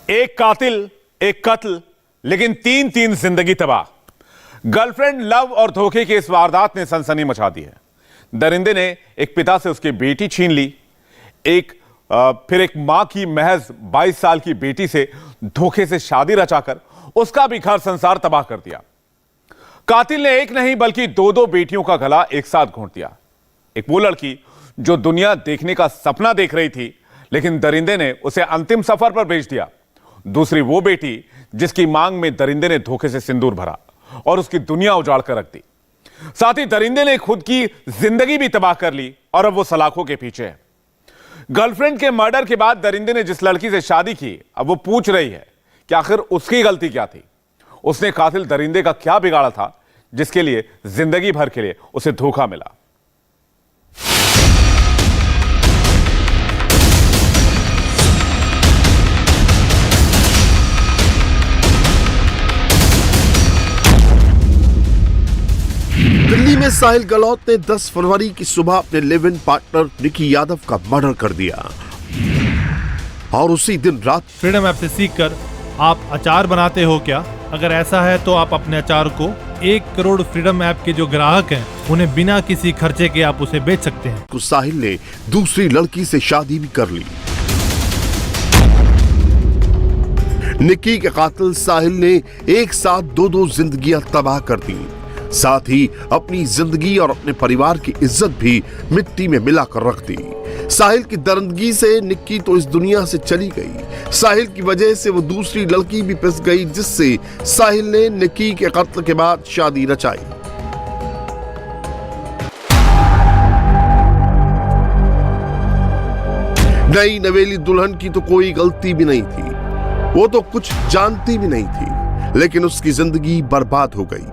एक कातिल, एक कत्ल, लेकिन तीन तीन जिंदगी तबाह। गर्लफ्रेंड, लव और धोखे की इस वारदात ने सनसनी मचा दी है। दरिंदे ने एक पिता से उसकी बेटी छीन ली, फिर एक मां की महज 22 साल की बेटी से धोखे से शादी रचाकर उसका भी घर संसार तबाह कर दिया। कातिल ने एक नहीं बल्कि दो दो बेटियों का गला एक साथ घोंट दिया। एक वो लड़की जो दुनिया देखने का सपना देख रही थी, लेकिन दरिंदे ने उसे अंतिम सफर पर भेज दिया। दूसरी वो बेटी जिसकी मांग में दरिंदे ने धोखे से सिंदूर भरा और उसकी दुनिया उजाड़ कर रख दी। साथ ही दरिंदे ने खुद की जिंदगी भी तबाह कर ली और अब वो सलाखों के पीछे है। गर्लफ्रेंड के मर्डर के बाद दरिंदे ने जिस लड़की से शादी की, अब वो पूछ रही है कि आखिर उसकी गलती क्या थी। उसने कातिल दरिंदे का क्या बिगाड़ा था जिसके लिए जिंदगी भर के लिए उसे धोखा मिला। दिल्ली में साहिल गहलोत ने 10 फरवरी की सुबह अपने live in partner Nikki Yadav का मर्डर कर दिया और उसी दिन रात फ्रीडम ऐप से सीखकर आप अचार बनाते हो क्या? अगर ऐसा है तो आप अपने अचार को 1 करोड़ फ्रीडम ऐप के जो ग्राहक हैं उन्हें बिना किसी खर्चे के आप उसे बेच सकते हैं। तो साहिल ने दूसरी लड़की से शादी भी कर ली। निक्की के कातिल साहिल ने एक साथ दो जिंदगियां तबाह कर दी, साथ ही अपनी जिंदगी और अपने परिवार की इज्जत भी मिट्टी में मिलाकर रख दी। साहिल की दरिंदगी से निक्की तो इस दुनिया से चली गई। साहिल की वजह से वो दूसरी लड़की भी पिस गई, जिससे साहिल ने निक्की के कत्ल के बाद शादी रचाई। नई नवेली दुल्हन की तो कोई गलती भी नहीं थी, वो तो कुछ जानती भी नहीं थी, लेकिन उसकी जिंदगी बर्बाद हो गई,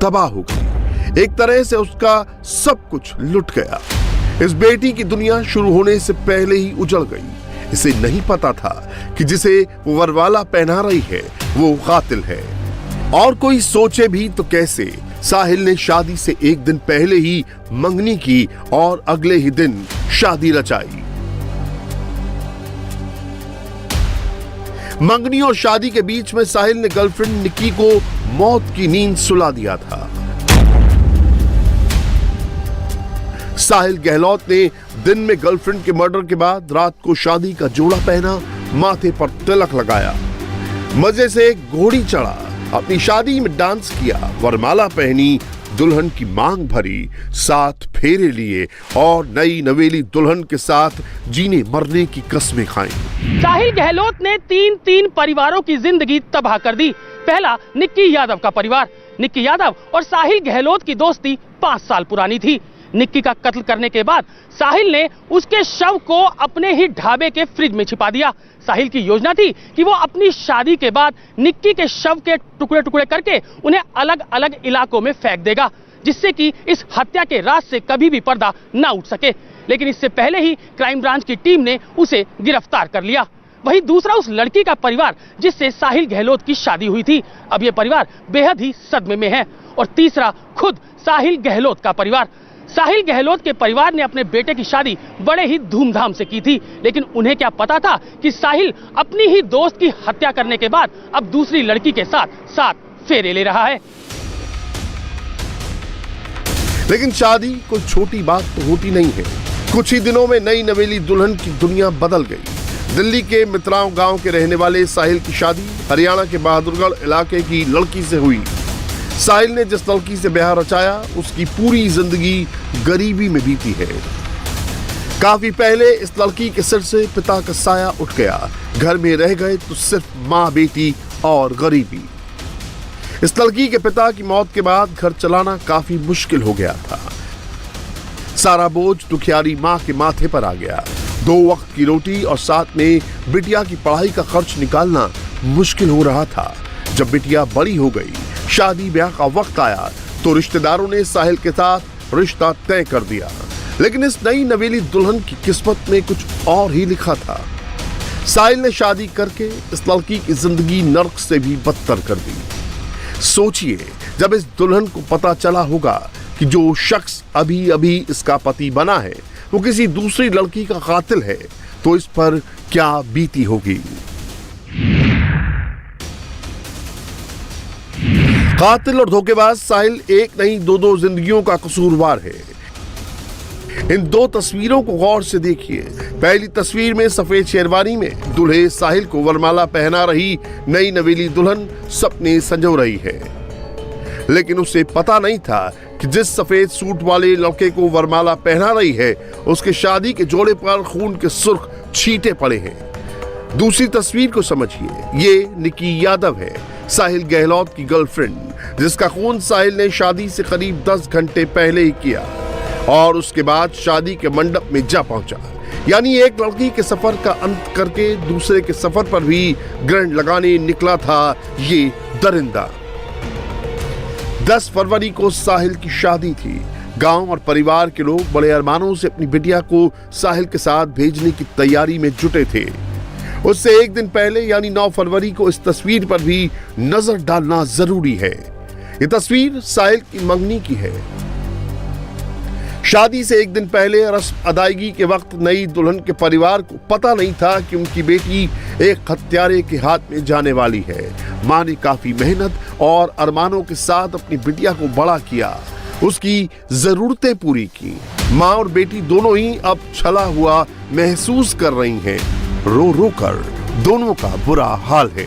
तबाह हो गई। एक तरह से उसका सब कुछ लुट गया। इस बेटी की दुनिया शुरू होने से पहले ही उजड़ गई। इसे नहीं पता था कि जिसे वो वरवाला पहना रही है वो कातिल है। और कोई सोचे भी तो कैसे, साहिल ने शादी से एक दिन पहले ही मंगनी की और अगले ही दिन शादी रचाई। मंगनी और शादी के बीच में साहिल ने गर्लफ्रेंड निक्की को मौत की नींद सुला दिया था। साहिल गहलोत ने दिन में गर्लफ्रेंड के मर्डर के बाद रात को शादी का जोड़ा पहना, माथे पर तिलक लगाया, मजे से घोड़ी चढ़ा, अपनी शादी में डांस किया, वरमाला पहनी, दुल्हन की मांग भरी, 7 फेरे लिए और नई नवेली दुल्हन के साथ जीने मरने की कस्में खाई। साहिल गहलोत ने 3 परिवारों की जिंदगी तबाह कर दी। पहला, निक्की यादव का परिवार। निक्की यादव और साहिल गहलोत की दोस्ती 5 साल पुरानी थी। निक्की का कत्ल करने के बाद साहिल ने उसके शव को अपने ही ढाबे के फ्रिज में छिपा दिया। साहिल की योजना थी कि वो अपनी शादी के बाद निक्की के शव के टुकड़े टुकड़े करके उन्हें अलग अलग इलाकों में फेंक देगा, जिससे कि इस हत्या के राज से कभी भी पर्दा न उठ सके। लेकिन इससे पहले ही क्राइम ब्रांच की टीम ने उसे गिरफ्तार कर लिया। वहीं दूसरा, उस लड़की का परिवार जिससे साहिल गहलोत की शादी हुई थी। अब ये परिवार बेहद ही सदमे में है। और तीसरा, खुद साहिल गहलोत का परिवार। साहिल गहलोत के परिवार ने अपने बेटे की शादी बड़े ही धूमधाम से की थी, लेकिन उन्हें क्या पता था कि साहिल अपनी ही दोस्त की हत्या करने के बाद अब दूसरी लड़की के साथ 7 फेरे ले रहा है। लेकिन शादी कोई छोटी बात तो होती नहीं है। कुछ ही दिनों में नई नवेली दुल्हन की दुनिया बदल गई। दिल्ली के मित्रांव गांव के रहने वाले साहिल की शादी हरियाणा के बहादुरगढ़ इलाके की लड़की से हुई। साहिल ने जिस लड़की से ब्याह रचाया, उसकी पूरी जिंदगी गरीबी में बीती है। काफी पहले इस लड़की के सिर से पिता का साया उठ गया। घर में रह गए तो सिर्फ माँ, बेटी और गरीबी। इस लड़की के पिता की मौत के बाद घर चलाना काफी मुश्किल हो गया था। सारा बोझ दुखियारी माँ के माथे पर आ गया। 2 वक्त की रोटी और साथ में बिटिया की पढ़ाई का खर्च निकालना मुश्किल हो रहा था। जब बिटिया बड़ी हो गई, शादी ब्याह का वक्त आया, तो रिश्तेदारों ने साहिल के साथ रिश्ता तय कर दिया। लेकिन इस नई नवेली दुल्हन की किस्मत में कुछ और ही लिखा था। साहिल ने शादी करके इस लड़की की जिंदगी नर्क से भी बदतर कर दी। सोचिए, जब इस दुल्हन को पता चला होगा कि जो शख्स अभी अभी इसका पति बना है वो किसी दूसरी लड़की का कातिल है, तो इस पर क्या बीती होगी। कातिल और धोखेबाज साहिल एक नहीं दो जिंदगियों का कसूरवार है। इन दो तस्वीरों को गौर से देखिए। पहली तस्वीर में सफेद शेरवानी में दूल्हे साहिल को वरमाला पहना रही नई नवेली दुल्हन सपने संजो रही है, लेकिन उसे पता नहीं था कि जिस सफेद सूट वाले लड़के को वरमाला पहना रही है उसके शादी के जोड़े पर खून के सुर्ख छींटे पड़े हैं। दूसरी तस्वीर को समझिए, ये निक्की यादव है, साहिल गहलोत की गर्लफ्रेंड, जिसका खून साहिल ने शादी से करीब 10 घंटे पहले ही किया और उसके बाद शादी के मंडप में जा पहुंचा। यानी एक लड़की के सफर का अंत करके दूसरे के सफर पर भी ग्रहण लगाने निकला था ये दरिंदा। 10 फरवरी को साहिल की शादी थी। गांव और परिवार के लोग बड़े अरमानों से अपनी बिटिया को साहिल के साथ भेजने की तैयारी में जुटे थे। उससे एक दिन पहले यानी 9 फरवरी को इस तस्वीर पर भी नजर डालना जरूरी है। ये तस्वीर साहिल की मंगनी की है। शादी से एक दिन पहले रस्म अदायगी के वक्त नई दुल्हन के परिवार को पता नहीं था कि उनकी बेटी एक हत्यारे के हाथ में जाने वाली है। मां ने काफी मेहनत और अरमानों के साथ अपनी बिटिया को बड़ा किया, उसकी जरूरतें पूरी की। मां और बेटी दोनों ही अब छला हुआ महसूस कर रही हैं। रो रो कर दोनों का बुरा हाल है।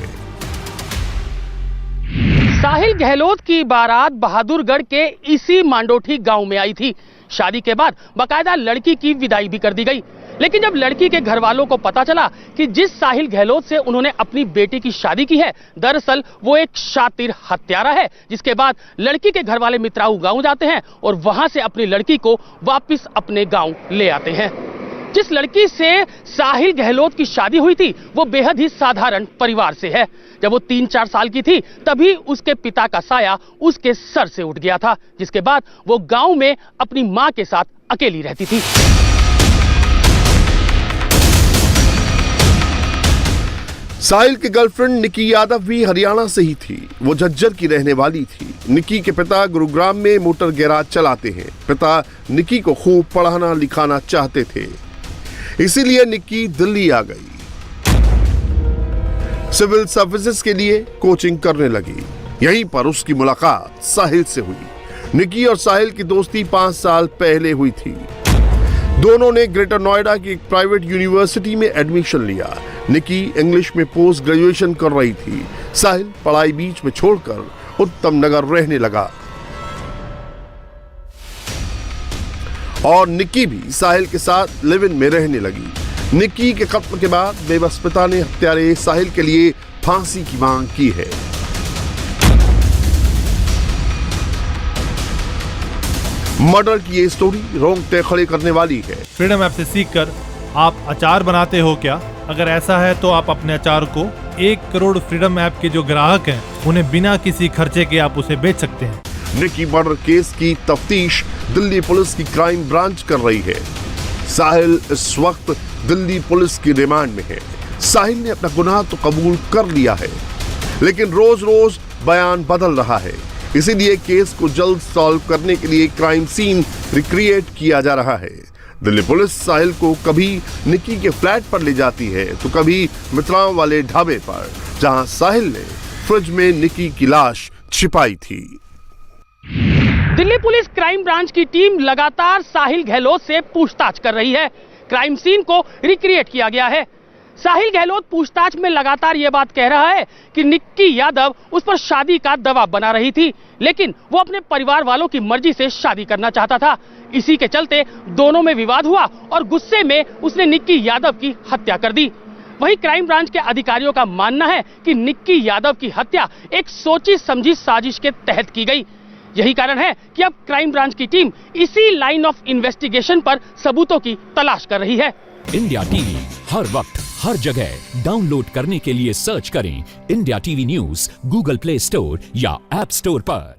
साहिल गहलोत की बारात बहादुरगढ़ के इसी मांडोठी गांव में आई थी। शादी के बाद बकायदा लड़की की विदाई भी कर दी गई, लेकिन जब लड़की के घर वालों को पता चला कि जिस साहिल गहलोत से उन्होंने अपनी बेटी की शादी की है दरअसल वो एक शातिर हत्यारा है, जिसके बाद लड़की के घर वाले मित्राऊ गांव जाते हैं और वहां से अपनी लड़की को वापस अपने गांव ले आते हैं। जिस लड़की से साहिल गहलोत की शादी हुई थी वो बेहद ही साधारण परिवार से है। जब वो 3-4 साल की थी तभी उसके पिता का साया उसके सर से उठ गया था, जिसके बाद वो गांव में अपनी मां के साथ अकेली रहती थी। साहिल की गर्लफ्रेंड निक्की यादव भी हरियाणा से ही थी। वो झज्जर की रहने वाली थी। निक्की के पिता गुरुग्राम में मोटर गैराज चलाते हैं। पिता निक्की को खूब पढ़ाना लिखाना चाहते थे, इसीलिए निक्की दिल्ली आ गई। सिविल सर्विसेज के लिए कोचिंग करने लगी। यहीं पर उसकी मुलाकात साहिल से हुई। निक्की और साहिल की दोस्ती 5 साल पहले हुई थी। दोनों ने ग्रेटर नोएडा की एक प्राइवेट यूनिवर्सिटी में एडमिशन लिया। निक्की इंग्लिश में पोस्ट ग्रेजुएशन कर रही थी। साहिल पढ़ाई बीच में छोड़कर उत्तम नगर रहने लगा और निक्की भी साहिल के साथ लिव इन में रहने लगी। निक्की के कत्ल के बाद बेबस पिता ने हत्यारे साहिल के लिए फांसी की मांग की है। मर्डर की ये स्टोरी रोंगटे खड़े करने वाली है। फ्रीडम ऐप से सीखकर आप अचार बनाते हो क्या? अगर ऐसा है तो आप अपने अचार को 1 करोड़ फ्रीडम ऐप के जो ग्राहक हैं उन्हें बिना किसी खर्चे के आप उसे बेच सकते हैं। निक्की मर्डर केस की तफ्तीश दिल्ली पुलिस की क्राइम ब्रांच कर रही है। साहिल इस वक्त दिल्ली पुलिस की रिमांड में है। साहिल ने अपना गुनाह तो कबूल कर लिया है, लेकिन रोज रोज बयान बदल रहा है। इसीलिए केस को जल्द सॉल्व करने के लिए क्राइम सीन रिक्रिएट किया जा रहा है। दिल्ली पुलिस साहिल को कभी निक्की के फ्लैट पर ले जाती है तो कभी मित्राओं वाले ढाबे पर, जहां साहिल ने फ्रिज में निक्की की लाश छिपाई थी। दिल्ली पुलिस क्राइम ब्रांच की टीम लगातार साहिल गहलोत से पूछताछ कर रही है। क्राइम सीन को रिक्रिएट किया गया है। साहिल गहलोत पूछताछ में लगातार यह बात कह रहा है कि निक्की यादव उस पर शादी का दबाव बना रही थी, लेकिन वो अपने परिवार वालों की मर्जी से शादी करना चाहता था। इसी के चलते दोनों में विवाद हुआ और गुस्से में उसने निक्की यादव की हत्या कर दी। वहीं क्राइम ब्रांच के अधिकारियों का मानना है कि निक्की यादव की हत्या एक सोची समझी साजिश के तहत की गई। यही कारण है कि अब क्राइम ब्रांच की टीम इसी लाइन ऑफ इन्वेस्टिगेशन पर सबूतों की तलाश कर रही है। इंडिया टीवी हर वक्त हर जगह डाउनलोड करने के लिए सर्च करें India TV news Google play store या ऐप स्टोर पर।